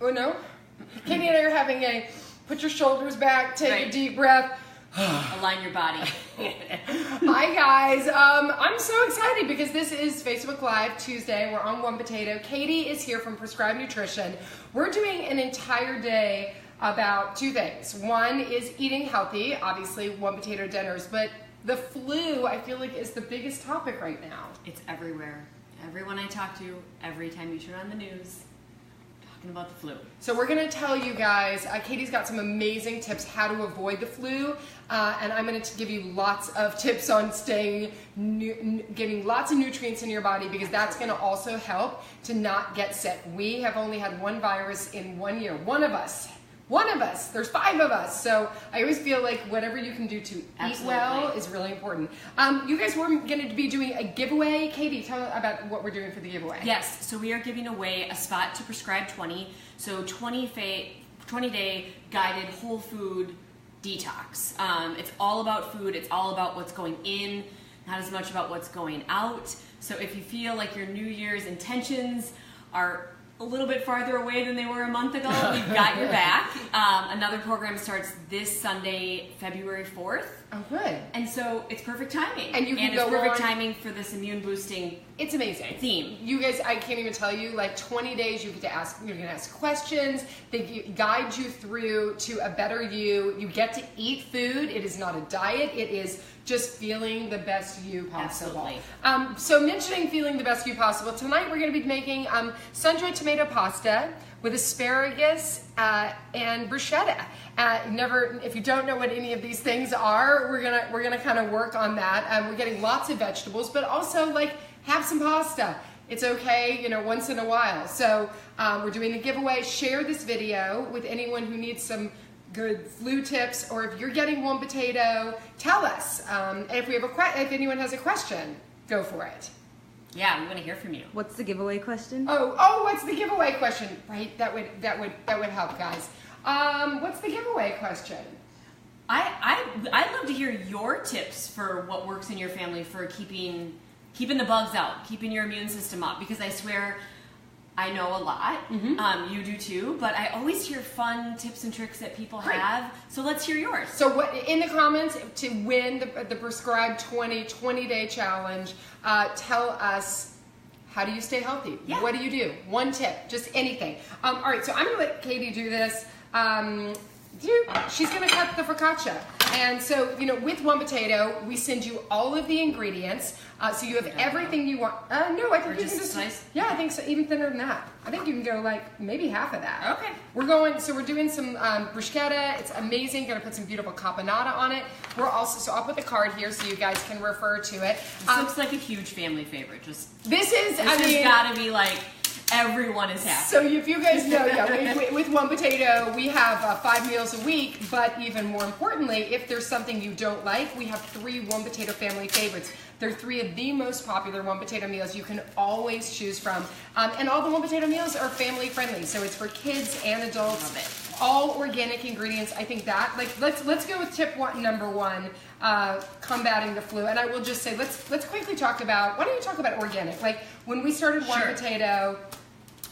Oh no. Katie and I are having a put your shoulders back, take a deep breath. Align your body. Hi guys, I'm so excited because this is Facebook Live Tuesday. We're on One Potato. Katie is here from Prescribed Nutrition. We're doing an entire day about two things. One is eating healthy, obviously One Potato dinners, but the flu I feel like is the biggest topic right now. It's everywhere. Everyone I talk to, every time you turn on the news, talking about the flu. So we're going to tell you guys, Katie's got some amazing tips how to avoid the flu, and I'm going to give you lots of tips on getting lots of nutrients in your body, because that's going to also help to not get sick. We have only had one virus in 1 year. One of us. There's 5 of us. So I always feel like whatever you can do to eat well is really important. You guys were going to be doing a giveaway. Katie, tell us about what we're doing for the giveaway. Yes, so we are giving away a spot to Prescribe 20. So 20-day guided whole food detox. It's all about food. It's all about what's going in, not as much about what's going out. So if you feel like your New Year's intentions are a little bit farther away than they were a month ago, we've got your back. Another program starts this Sunday, February 4th. Oh, good. And so it's perfect timing. And it's perfect timing for this immune boosting. It's amazing Theme. You guys, I can't even tell you, like 20 days you get to ask, you're going to ask questions. They guide you through to a better you. You get to eat food. It is not a diet. It is just feeling the best you possible. Absolutely. So mentioning feeling the best you possible, tonight we're going to be making sun-dried tomato pasta with asparagus and bruschetta. If you don't know what any of these things are, we're gonna kind of work on that. We're getting lots of vegetables, but also like have some pasta. It's okay, once in a while. So we're doing a giveaway. Share this video with anyone who needs some good flu tips, or if you're getting One Potato, tell us. If anyone has a question, go for it. Yeah, we want to hear from you. What's the giveaway question? Oh, what's the giveaway question? Right, that would help, guys. What's the giveaway question? I'd love to hear your tips for what works in your family for keeping the bugs out, keeping your immune system up, because I swear I know a lot. Mm-hmm. You do too, but I always hear fun tips and tricks that people have. So let's hear yours. So in the comments to win the Prescribed 20-day challenge, tell us, how do you stay healthy? Yeah. What do you do? One tip, just anything. All right, so I'm gonna let Katie do this. She's gonna cut the focaccia. And so, with One Potato, we send you all of the ingredients. So you have everything you want. No, I think you can just slice? Yeah, I think so. Even thinner than that. I think you can go like maybe half of that. Okay. We're doing some bruschetta. It's amazing. Gonna put some beautiful caponata on it. So I'll put the card here so you guys can refer to it. This looks like a huge family favorite. This has gotta be like, everyone is happy. So if you guys know, with One Potato, we have 5 meals a week, but even more importantly, if there's something you don't like, we have 3 One Potato family favorites. They're 3 of the most popular One Potato meals you can always choose from. And all the One Potato meals are family friendly, so it's for kids and adults. Love it. All organic ingredients. I think that, let's go with number 1, combating the flu. And I will just say, let's quickly talk about, why don't you talk about organic? Like when we started One Potato,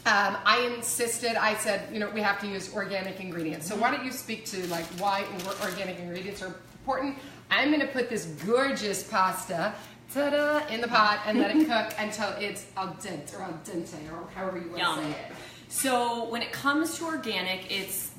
I insisted, I said, we have to use organic ingredients. So why don't you speak to like why organic ingredients are important? I'm going to put this gorgeous pasta, ta-da, in the pot and let it cook until it's al dente or however you want to say it. So when it comes to organic,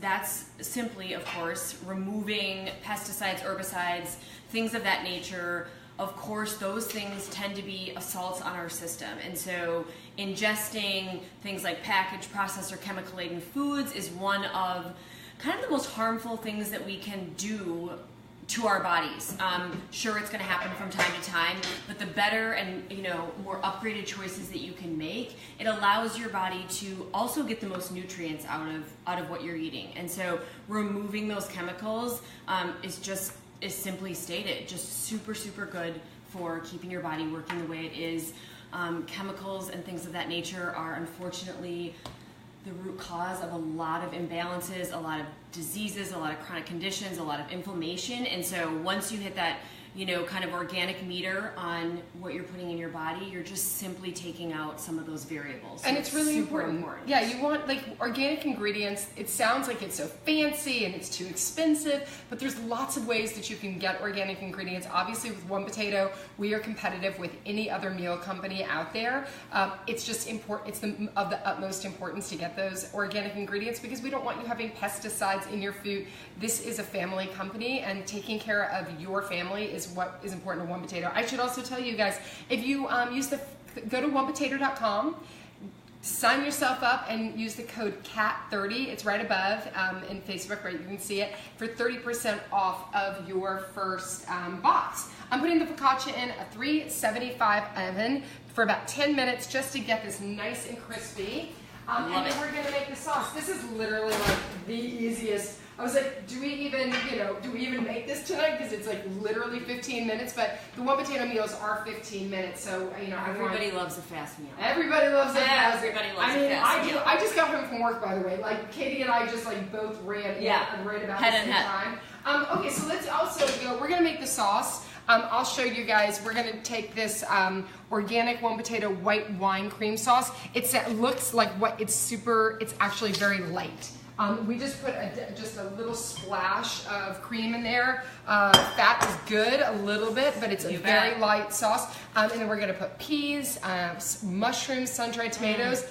that's simply, of course, removing pesticides, herbicides, things of that nature. Of course, those things tend to be assaults on our system. And so ingesting things like packaged, processed, or chemical-laden foods is one of kind of the most harmful things that we can do to our bodies. Sure, it's going to happen from time to time, but the better and more upgraded choices that you can make, it allows your body to also get the most nutrients out of what you're eating. And so removing those chemicals is simply stated just super, super good for keeping your body working the way it is. Chemicals and things of that nature are unfortunately the root cause of a lot of imbalances, a lot of diseases, a lot of chronic conditions, a lot of inflammation. And so once you hit that kind of organic meter on what you're putting in your body, you're just simply taking out some of those variables. So and it's really super important. Yeah, you want like organic ingredients. It sounds like it's so fancy and it's too expensive, but there's lots of ways that you can get organic ingredients. Obviously with One Potato, we are competitive with any other meal company out there. It's just important. It's of the utmost importance to get those organic ingredients because we don't want you having pesticides in your food. This is a family company, and taking care of your family is what is important to One Potato. I should also tell you guys, if you go to onepotato.com, sign yourself up and use the code CAT30. It's right above in Facebook, right? You can see it for 30% off of your first box. I'm putting the focaccia in a 375 oven for about 10 minutes just to get this nice and crispy. And then we're gonna make the sauce. This is literally like the easiest. I was like, do we even make this tonight? Because it's like literally 15 minutes, but the One Potato meals are 15 minutes, so everybody loves a fast meal. Everybody loves a fast meal. Everybody loves a fast meal. I just got home from work, by the way. Like Katie and I just like both ran right about the same time. Okay, so let's also go. We're gonna make the sauce. I'll show you guys. We're gonna take this organic One Potato white wine cream sauce. It looks like it's actually very light. We just put just a little splash of cream in there. Fat is good, a little bit, but it's a very light sauce. And then we're gonna put peas, mushrooms, sun-dried tomatoes.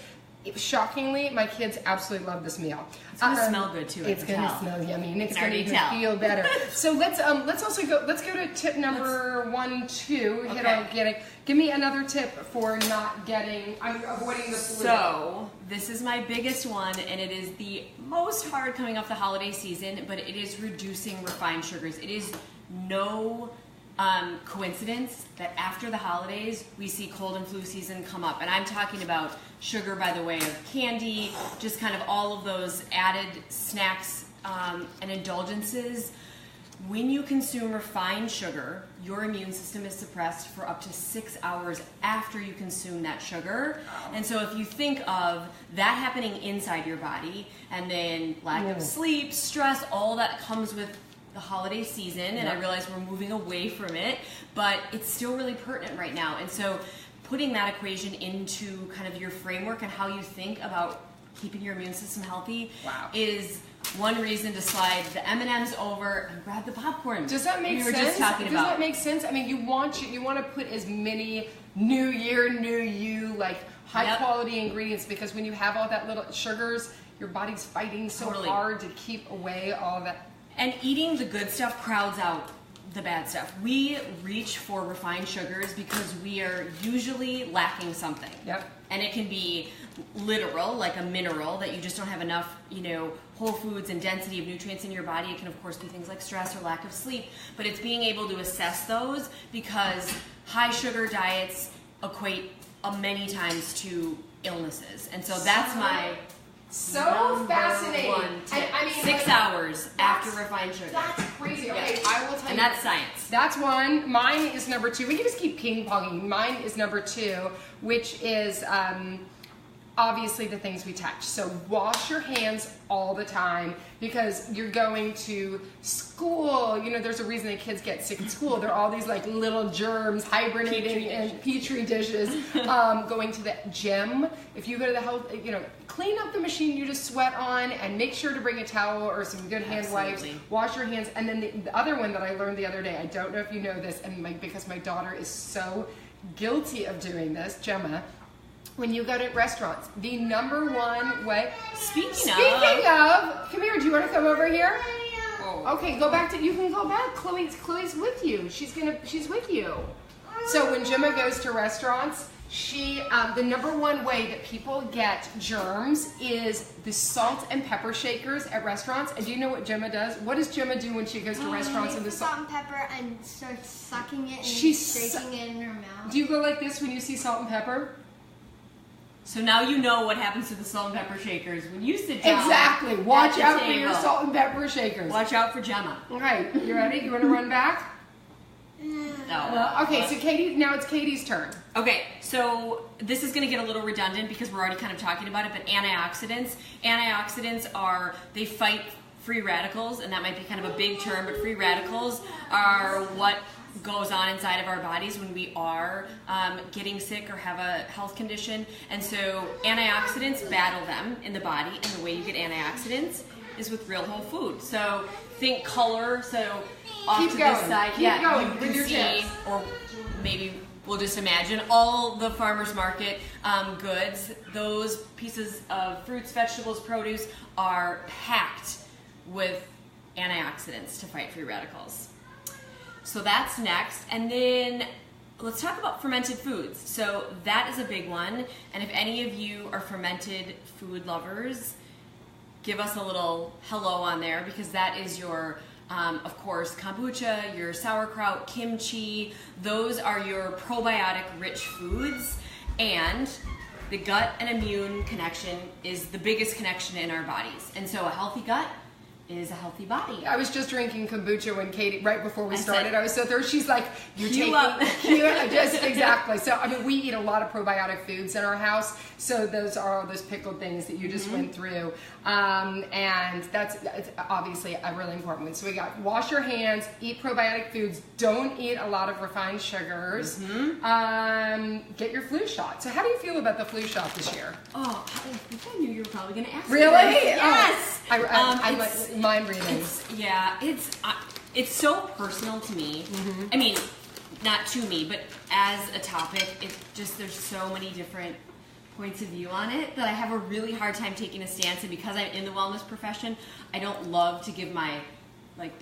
Shockingly, my kids absolutely love this meal. It's gonna smell good too. It's gonna smell yummy, and it's gonna even feel better. So let's go to tip number 1, 2. Hit organic. Give me another tip for avoiding the flu. So this is my biggest one, and it is the most hard coming off the holiday season, but it is reducing refined sugars. It is no coincidence that after the holidays we see cold and flu season come up, and I'm talking about sugar by the way of candy, just kind of all of those added snacks and indulgences. When you consume refined sugar, your immune system is suppressed for up to 6 hours after you consume that sugar. And so if you think of that happening inside your body, and then lack of sleep, stress, all that comes with the holiday season, and I realize we're moving away from it, but it's still really pertinent right now. And so putting that equation into kind of your framework and how you think about keeping your immune system healthy is one reason to slide the M&Ms over and grab the popcorn. Does that make sense? We were just talking about. Does that make sense? I mean, you want to put as many new year, new you, like high quality ingredients, because when you have all that little sugars, your body's fighting so hard to keep away all that. And eating the good stuff crowds out the bad stuff. We reach for refined sugars because we are usually lacking something. Yep. And it can be literal, like a mineral, that you just don't have enough, whole foods and density of nutrients in your body. It can, of course, be things like stress or lack of sleep. But it's being able to assess those, because high sugar diets equate many times to illnesses. And so that's my... So fascinating. I mean, 6 hours after refined sugar. That's crazy. Okay, I will tell you. And that's science. That's one. Mine is number 2. We can just keep ping-ponging. Mine is number 2, which is obviously the things we touch. So wash your hands all the time, because you're going to school. There's a reason that kids get sick at school. They're all these like little germs hibernating in petri dishes. Going to the gym. If you go to the health, clean up the machine you just sweat on, and make sure to bring a towel or some good hand wipes. Wash your hands. And then the other one that I learned the other day, I don't know if you know this, and because my daughter is so guilty of doing this, Gemma. When you go to restaurants, the number one way. Speaking of, come here. Do you want to come over here? Okay, go back you can go back. Chloe's with you. She's with you. So when Gemma goes to restaurants, the number one way that people get germs is the salt and pepper shakers at restaurants. And do you know what Gemma does? What does Gemma do when she goes to restaurants and the salt and pepper and starts sucking it and shaking it in her mouth? Do you go like this when you see salt and pepper? So now you know what happens to the salt and pepper shakers when you sit down. Exactly. Watch out for your salt and pepper shakers. Watch out for Gemma. All right. You ready? You want to run back? No. Okay, so now it's Katie's turn. Okay, so this is going to get a little redundant because we're already kind of talking about it, but antioxidants they fight free radicals, and that might be kind of a big term, but free radicals are what goes on inside of our bodies when we are getting sick or have a health condition. And so antioxidants battle them in the body, and the way you get antioxidants is with real whole food. So think color, so off Keep to going. this side, Keep going you with can your see, tips. or maybe we'll just imagine all the farmers market goods, those pieces of fruits, vegetables, produce are packed with antioxidants to fight free radicals. So that's next. And then let's talk about fermented foods. So that is a big one. And if any of you are fermented food lovers, give us a little hello on there, because that is your, of course, kombucha, your sauerkraut, kimchi. Those are your probiotic-rich foods. And the gut and immune connection is the biggest connection in our bodies. And so a healthy gut is a healthy body. I was just drinking kombucha when Katie, right before we started, I was so thirsty. She's like, you're Cue taking, up. just exactly. So, I mean, we eat a lot of probiotic foods in our house. So those are all those pickled things that you just went through. And that's obviously a really important one. So we got wash your hands, eat probiotic foods, don't eat a lot of refined sugars, get your flu shot. So how do you feel about the flu shot this year? Oh, I think I knew you were probably going to ask me Really? this. Yes. I'm like mind reading. It's so personal to me. I mean, not to me, but as a topic, there's so many different points of view on it that I have a really hard time taking a stance. And because I'm in the wellness profession, I don't love to give my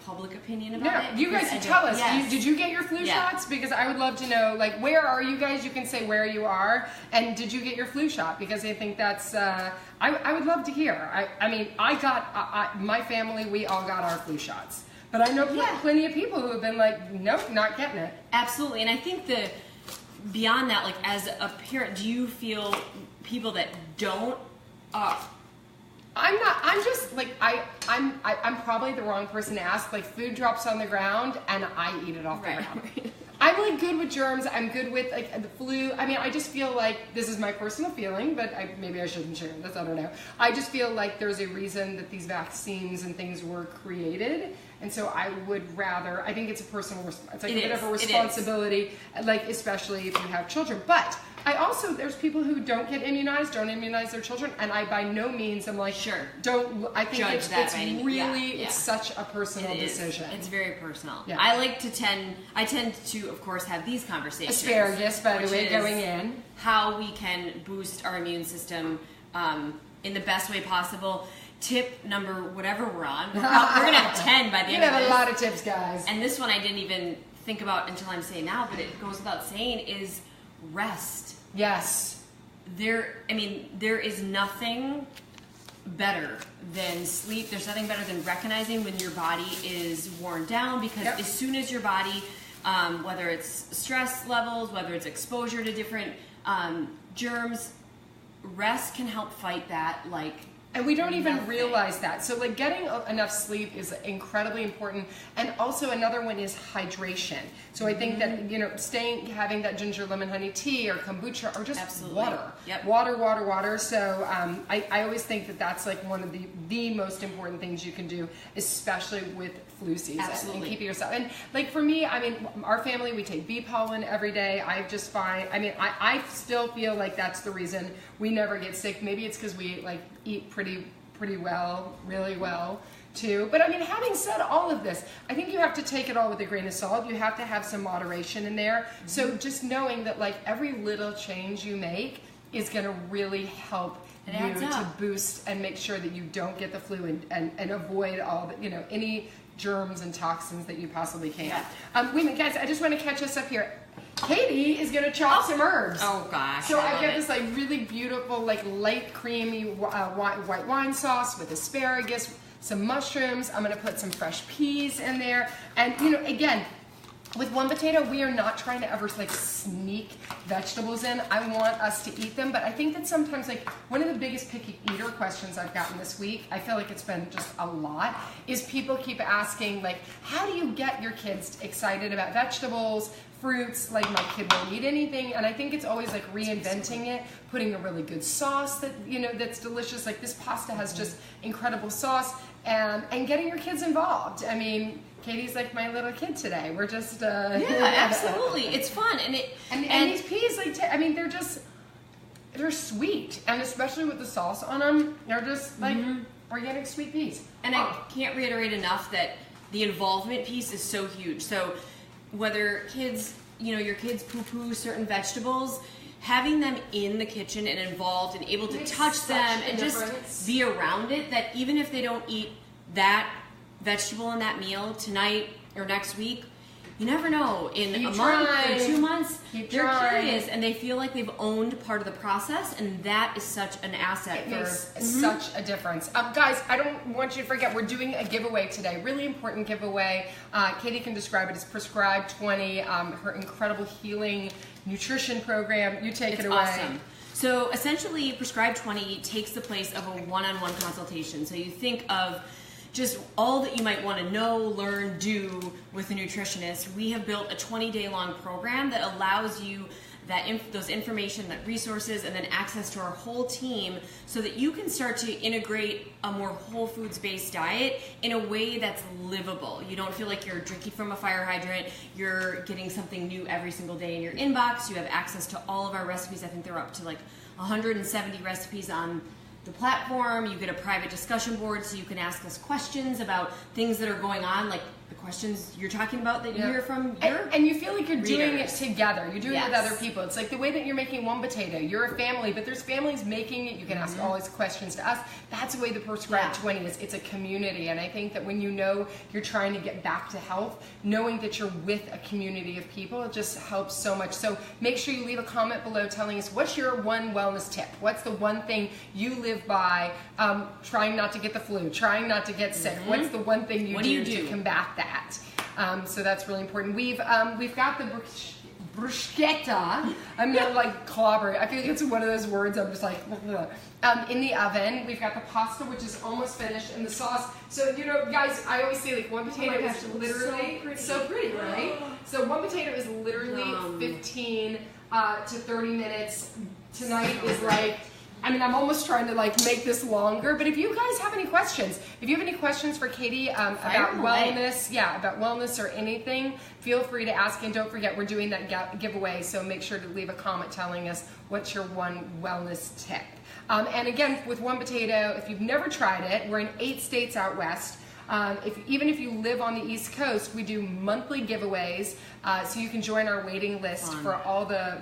public opinion about it. You guys tell us. Yes. Did you get your flu shots? Because I would love to know, where are you guys? You can say where you are, and did you get your flu shot? Because I think that's, I would love to hear. I mean, my family, we all got our flu shots. But I know plenty of people who have been like, nope, not getting it. Absolutely. And I think beyond that, as a parent, do you feel people that don't, I'm probably the wrong person to ask. Food drops on the ground and I eat it off the ground. I'm good with germs. I'm good with the flu. I mean, I just feel like this is my personal feeling, but maybe I shouldn't share this. I don't know. I just feel like there's a reason that these vaccines and things were created. And so I would rather, I think it's a personal, it's a bit of a responsibility, especially if you have children. But I also, there's people who don't get immunized, don't immunize their children, and I by no means am don't, I think judge it's really, it's such a personal decision. It's very personal. Yeah. I tend to, of course, have these conversations. Asparagus, by the way, going in. How we can boost our immune system in the best way possible. Tip number, whatever we're on, we're going to have 10 by the end of this. You have a lot of tips, guys. And this one I didn't even think about until I'm saying now, but it goes without saying, is rest. Yes. There is nothing better than sleep. There's nothing better than recognizing when your body is worn down, because as soon as your body, whether it's stress levels, whether it's exposure to different germs, rest can help fight that and we don't even realize that. So getting enough sleep is incredibly important. And also another one is hydration. So I think that, having that ginger lemon honey tea or kombucha or just water. Yep. Water. So I always think that that's one of the most important things you can do, especially with flu season. Absolutely. And keeping yourself. And for me, our family, we take bee pollen every day. I still feel like that's the reason we never get sick. Maybe it's because we eat pretty well, really well too. But having said all of this, I think you have to take it all with a grain of salt. You have to have some moderation in there. Mm-hmm. So just knowing that every little change you make is going to really help you to boost and make sure that you don't get the flu and avoid all the, any germs and toxins that you possibly can. Yeah. Wait a minute, guys, I just want to catch us up here. Katie is going to chop some herbs. Oh gosh. So I've got this really beautiful light creamy white wine sauce with asparagus, some mushrooms. I'm going to put some fresh peas in there. And again, with one potato, we are not trying to ever sneak vegetables in. I want us to eat them, but I think that sometimes one of the biggest picky eater questions I've gotten this week, I feel like it's been just a lot, is people keep asking how do you get your kids excited about vegetables, fruits, like my kid won't eat anything, and I think it's always like reinventing it, putting a really good sauce that, you know, that's delicious. Like this pasta has just incredible sauce, and getting your kids involved. I mean, Katie's like my little kid today. We're just yeah, absolutely. It's fun, and these peas, like I mean, they're sweet, and especially with the sauce on them, they're just like organic sweet peas. And I can't reiterate enough that the involvement piece is so huge. So whether kids, you know, your kids poo-poo certain vegetables, having them in the kitchen and involved and able to touch them and just be around it, that even if they don't eat that vegetable in that meal tonight or next week, you never know, in a month or 2 months, they're curious and they feel like they've owned part of the process, and that is such an asset. It makes such a difference. Guys, I don't want you to forget, we're doing a giveaway today, really important giveaway. Katie can describe it as Prescribe 20, her incredible healing nutrition program. You take it away. Awesome. So essentially, Prescribe 20 takes the place of a one-on-one consultation. So you think of just all that you might want to know, learn, do with a nutritionist. We have built a 20-day long program that allows you those information, that resources, and then access to our whole team so that you can start to integrate a more whole foods based diet in a way that's livable. You don't feel like you're drinking from a fire hydrant. You're getting something new every single day in your inbox. You have access to all of our recipes. I think they're up to like 170 recipes on the platform. You get a private discussion board so you can ask us questions about things that are going on, like the questions you're talking about that you hear from your and you feel like you're doing it readers. Together. You're doing it with other people. It's like the way that you're making one potato. You're a family, but there's families making it. You can ask all these questions to us. That's the way the Prescribe 20 is. It's a community, and I think that when you know you're trying to get back to health, knowing that you're with a community of people, it just helps so much. So make sure you leave a comment below telling us what's your one wellness tip. What's the one thing you live by, trying not to get the flu, trying not to get sick? What's the one thing you do to combat that? So that's really important. We've got the bruschetta. I'm gonna like clobber it. I feel like it's one of those words I'm just like in the oven. We've got the pasta, which is almost finished, and the sauce. So you know, guys, I always say like one potato is literally so pretty, right? So one potato is literally 15 to 30 minutes. Tonight is like, I mean, I'm almost trying to like make this longer, but if you guys have any questions, if you have any questions for Katie about wellness or anything, feel free to ask. And don't forget, we're doing that giveaway, so make sure to leave a comment telling us what's your one wellness tip. And again, with one potato, if you've never tried it, we're in 8 states out west. Even if you live on the East Coast, we do monthly giveaways, so you can join our waiting list for all the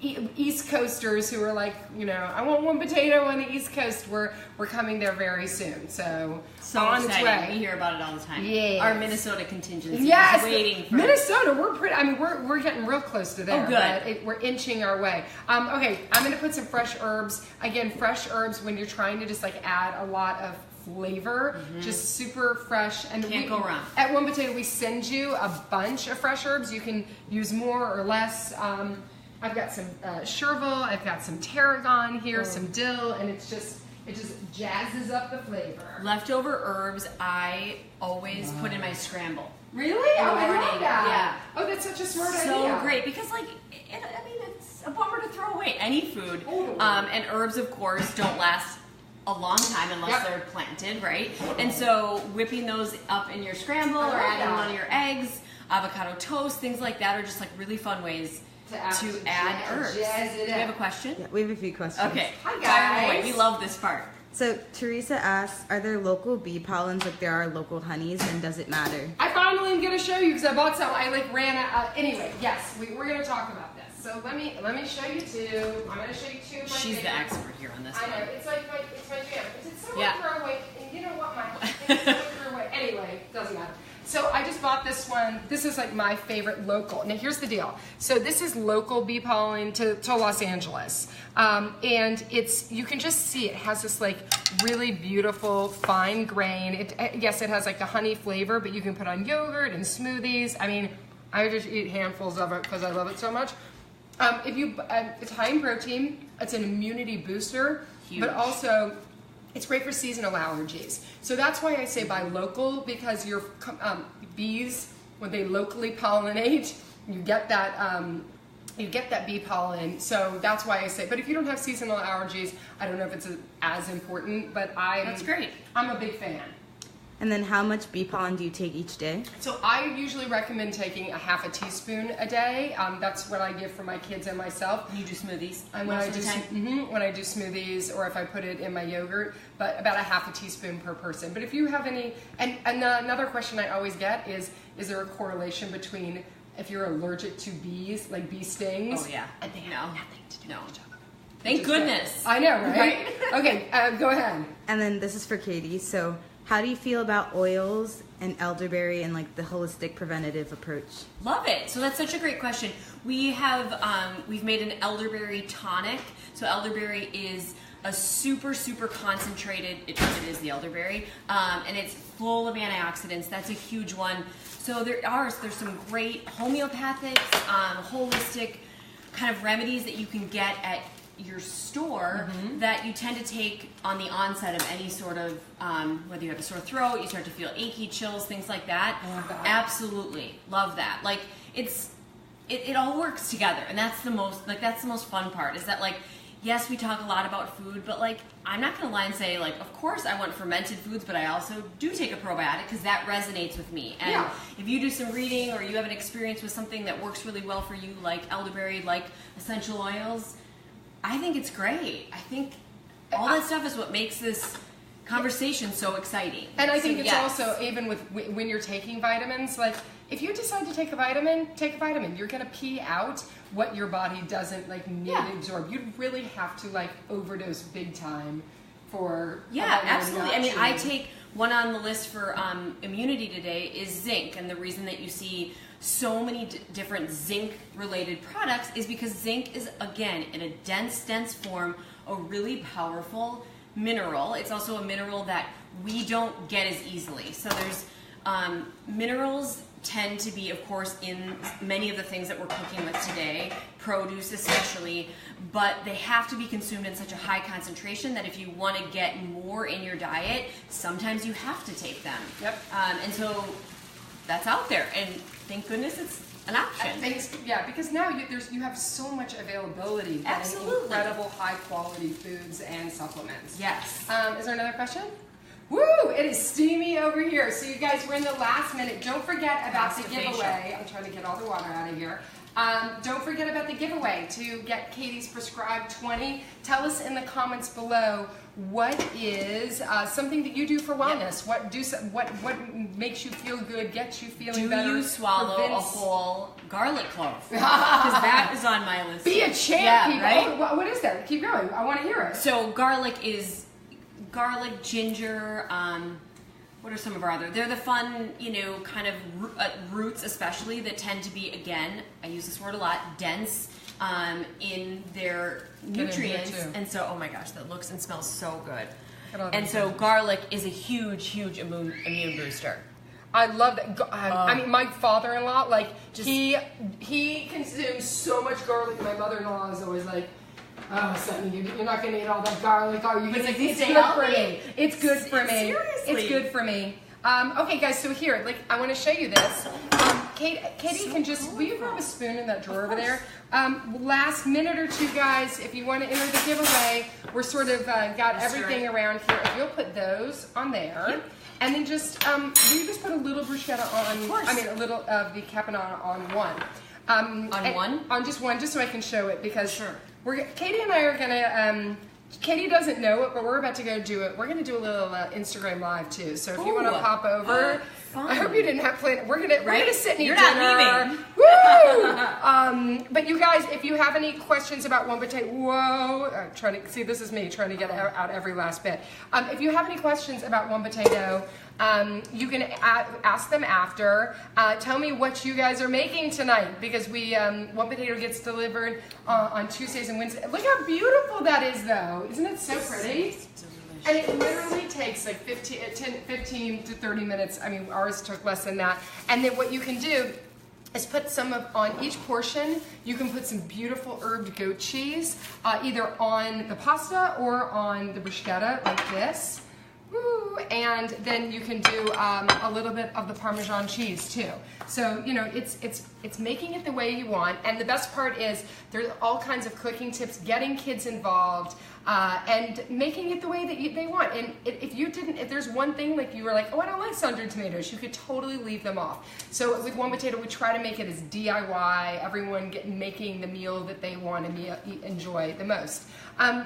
East Coasters who are like, you know, I want one potato on the East Coast. We're coming there very soon. So on its way. We hear about it all the time. Yeah. Our Minnesota contingency is waiting for Minnesota. We're pretty. I mean, we're getting real close to there. Oh, good. But we're inching our way. Okay, I'm going to put some fresh herbs. Again, fresh herbs when you're trying to just like add a lot of flavor, just super fresh, and can't go wrong. At One Potato, we send you a bunch of fresh herbs. You can use more or less. I've got some chervil, I've got some tarragon here, some dill, and it just jazzes up the flavor. Leftover herbs, I always put in my scramble. Really? Oh, I love that. Yeah. Oh, that's such a smart idea. So great, because like, I mean, it's a bummer to throw away any food. And herbs, of course, don't last a long time unless they're planted, right? And so whipping those up in your scramble or adding them on your eggs, avocado toast, things like that are just like really fun ways to add herbs. Do we have a question? Yeah, we have a few questions. Okay. Hi, Fire away. guys. We love this part. So Teresa asks, are there local bee pollens like there are local honeys, and does it matter? I finally am going to show you because I bought some. I like ran out. Anyway, yes, we're going to talk about this. So let me show you two. I'm going to show you two of my She's favorites. the expert here on this I one. know. It's like it's my jam. Did someone Yeah. throw away? You know what? Someone threw away. Anyway, doesn't matter. So I just bought this one. This is like my favorite local. Now here's the deal. So this is local bee pollen to Los Angeles. And you can just see it has this like really beautiful fine grain. Yes, it has like a honey flavor, but you can put on yogurt and smoothies. I mean, I just eat handfuls of it because I love it so much. It's high in protein. It's an immunity booster, but also it's great for seasonal allergies. So that's why I say buy local, because your bees, when they locally pollinate, you get that. You get that bee pollen, so that's why I say. But if you don't have seasonal allergies, I don't know if it's as important. But That's great. I'm a big fan. And then how much bee pollen do you take each day? So I usually recommend taking a half a teaspoon a day. That's what I give for my kids and myself. You do smoothies When I do smoothies, or if I put it in my yogurt, but about a half a teaspoon per person. But if you have any, and another question I always get is there a correlation between if you're allergic to bees, like bee stings? Oh yeah. And they have nothing to do with each other. Thank goodness. I know, right? Okay, go ahead. And then this is for Katie. So how do you feel about oils and elderberry and like the holistic preventative approach? Love it. So that's such a great question. We have we've made an elderberry tonic. So elderberry is a super concentrated. It is the elderberry, and it's full of antioxidants. That's a huge one. So there's some great homeopathic, holistic kind of remedies that you can get at your store that you tend to take on the onset of any sort of whether you have a sore throat, you start to feel achy, chills, things like that. Absolutely love that. Like it all works together, and that's the most fun part. Is that like, yes, we talk a lot about food, but like I'm not gonna lie and say like, of course I want fermented foods, but I also do take a probiotic because that resonates with me. And if you do some reading or you have an experience with something that works really well for you, like elderberry, like essential oils, I think it's great. I think all that stuff is what makes this conversation so exciting. And I think it's also, even with when you're taking vitamins, like if you decide to take a vitamin, take a vitamin. You're going to pee out what your body doesn't like need to absorb. You'd really have to like overdose big time for absolutely. I mean, I take one on the list for immunity today is zinc, and the reason that you see so many different zinc related products is because zinc is, again, in a dense form, a really powerful mineral. It's also a mineral that we don't get as easily. So there's minerals tend to be, of course, in many of the things that we're cooking with today, produce especially, but they have to be consumed in such a high concentration that if you want to get more in your diet, sometimes you have to take them. And so that's out there, and thank goodness it's an option. Because now you have so much availability. Absolutely. Incredible high quality foods and supplements. Yes. Is there another question? Woo! It is steamy over here. So you guys, we're in the last minute. Don't forget about the giveaway. I'm trying to get all the water out of here. Don't forget about the giveaway to get Katie's Prescribed 20. Tell us in the comments below what is something that you do for wellness. What makes you feel good, gets you feeling better. Do you swallow a whole garlic clove? Because that is on my list. Be a champ, people. Right? Oh, what is that? Keep going. I want to hear it. So garlic is garlic, ginger. What are some of our other? They're the fun, kind of roots, especially, that tend to be, again, I use this word a lot, dense in their nutrients. And so, oh my gosh, that looks and smells so good. And so garlic is a huge immune booster. I love that. I mean, my father-in-law, like, he consumes so much garlic. My mother-in-law is always like, oh, son, you're not going to eat all that garlic, are you? But it's good for me. It's good for me. Seriously. It's good for me. Okay, guys, so here, like, I want to show you this. Katie can just, will you grab a spoon in that drawer over there? Last minute or two, guys, if you want to enter the giveaway, we're sort of got everything around here. If you'll put those on there. Yep. And then just, will you just put a little bruschetta on, of course. I mean, a little of the caponata on one. On just one, just so I can show it, because Katie and I are gonna, Katie doesn't know it, but we're about to go do it. We're gonna do a little Instagram live too. So if you want to pop over, I hope you didn't have planned. We're gonna sit and eat dinner. Not leaving. Woo! But you guys, if you have any questions about one potato, trying to see, this is me trying to get out every last bit. If you have any questions about one potato, you can ask them after. Tell me what you guys are making tonight, because one potato gets delivered on Tuesdays and Wednesdays. Look how beautiful that is, though. Isn't it so pretty? And it literally takes like 15 to 30 minutes. I mean, ours took less than that. And then what you can do is put some on each portion. You can put some beautiful herbed goat cheese, either on the pasta or on the bruschetta, like this. Woo! and then you can do a little bit of the Parmesan cheese too. So, you know, it's making it the way you want, and the best part is there's all kinds of cooking tips, getting kids involved, and making it the way that they want. And if there's one thing like you were like, oh, I don't like sun-dried tomatoes, you could totally leave them off. So with One Potato, we try to make it as DIY, everyone making the meal that they want to enjoy the most.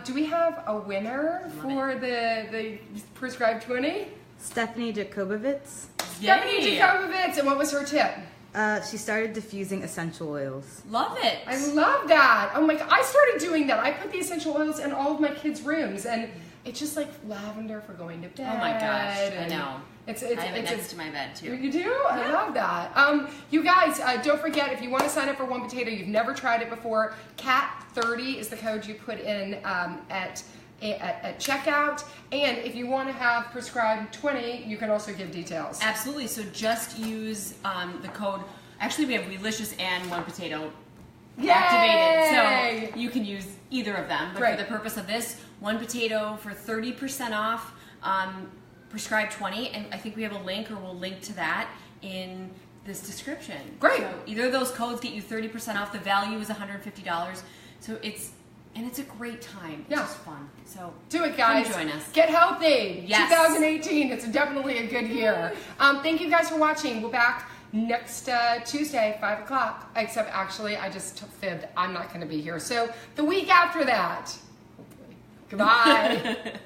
Do we have a winner for the Prescribed 20? Stephanie Jacobovitz. Stephanie Jacobovitz, and what was her tip? She started diffusing essential oils. Love it. I love that. Oh my God, I started doing that. I put the essential oils in all of my kids' rooms, and it's just like lavender for going to bed. Oh my gosh, I know. I have it next to my bed too. You do? I love that. You guys, don't forget, if you want to sign up for One Potato, you've never tried it before, CAT30 is the code you put in at checkout, and if you want to have Prescribed 20, you can also give details. Absolutely. So just use the code. Actually, we have Relicious and One Potato activated, so you can use either of them. But for the purpose of this, One Potato for 30% off, Prescribed 20, and I think we have a link, or we'll link to that in this description. Great. So either of those codes get you 30% off. The value is $150. So it's a great time. It's just fun. So do it, guys. Come join us. Get healthy. Yes. 2018. It's definitely a good year. Thank you guys for watching. We're back next Tuesday, 5 o'clock. Except actually, I just fibbed. I'm not going to be here. So the week after that. Goodbye.